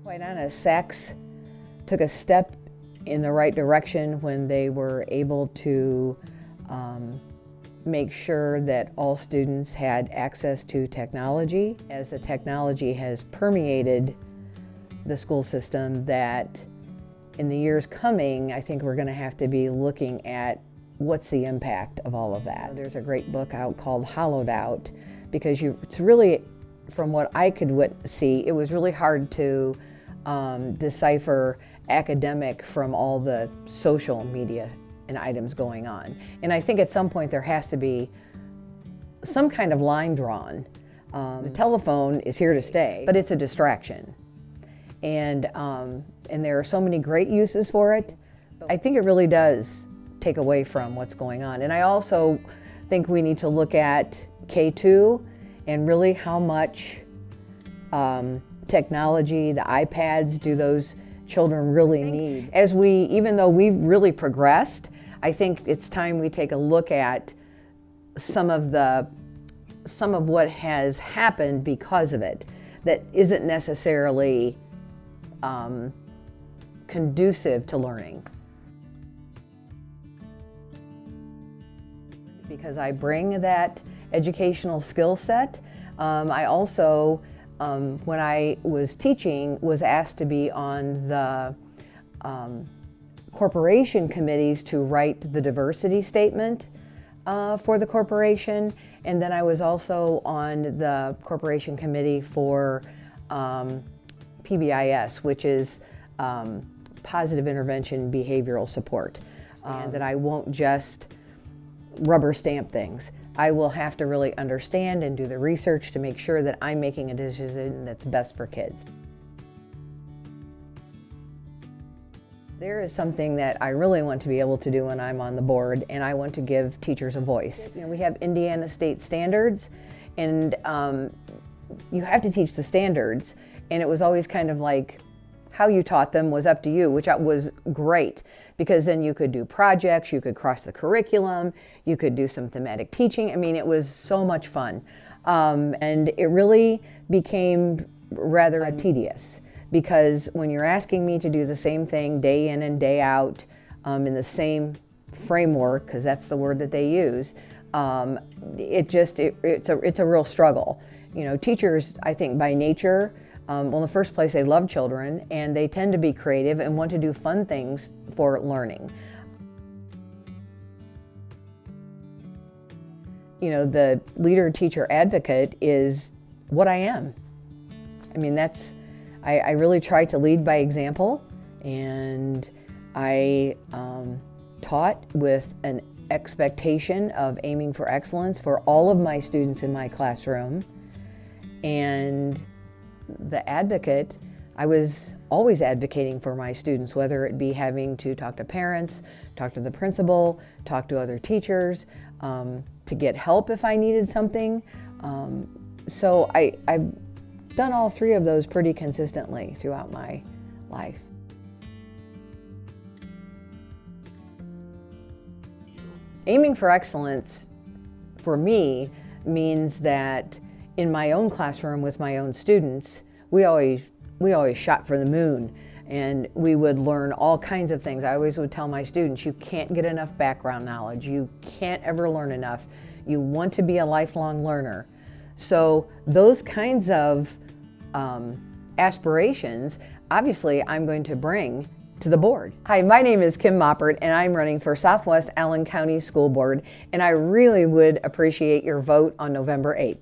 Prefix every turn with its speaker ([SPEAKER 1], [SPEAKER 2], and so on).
[SPEAKER 1] Quite honest, Sachs took a step in the right direction when they were able to make sure that all students had access to technology. As the technology has permeated the school system, that in the years coming, I think we're going to have to be looking at what's the impact of all of that. There's a great book out called Hollowed Out, because it's really, from what I could see, it was really hard to decipher academic from all the social media and items going on. And I think at some point there has to be some kind of line drawn. The telephone is here to stay, but it's a distraction. And there are so many great uses for it. I think it really does take away from what's going on. And I also think we need to look at K2 and really how much technology, the iPads, do those children really need. Even though we've really progressed, I think it's time we take a look at some of what has happened because of it that isn't necessarily conducive to learning. Because I bring that educational skill set, I also, when I was teaching, was asked to be on the corporation committees to write the diversity statement for the corporation. And then I was also on the corporation committee for PBIS, which is positive intervention behavioral support. That I won't just rubber stamp things. I will have to really understand and do the research to make sure that I'm making a decision that's best for kids. There is something that I really want to be able to do when I'm on the board, and I want to give teachers a voice. You know, we have Indiana state standards, and you have to teach the standards, and it was always kind of like how you taught them was up to you, which was great, because then you could do projects, you could cross the curriculum, you could do some thematic teaching. I mean, it was so much fun. And it really became rather tedious, because when you're asking me to do the same thing day in and day out in the same framework, because that's the word that they use, it's a real struggle. You know, teachers, I think by nature, well, in the first place, they love children, and they tend to be creative and want to do fun things for learning. You know, the leader, teacher, advocate is what I am. I mean, I really try to lead by example, and I taught with an expectation of aiming for excellence for all of my students in my classroom. And the advocate, I was always advocating for my students, whether it be having to talk to parents, talk to the principal, talk to other teachers, to get help if I needed something. So I've done all three of those pretty consistently throughout my life. Aiming for excellence, for me, means that in my own classroom with my own students, we always shot for the moon, and we would learn all kinds of things. I always would tell my students, you can't get enough background knowledge. You can't ever learn enough. You want to be a lifelong learner. So those kinds of aspirations, obviously, I'm going to bring to the board. Hi, my name is Kim Moppert, and I'm running for Southwest Allen County School Board, and I really would appreciate your vote on November 8th.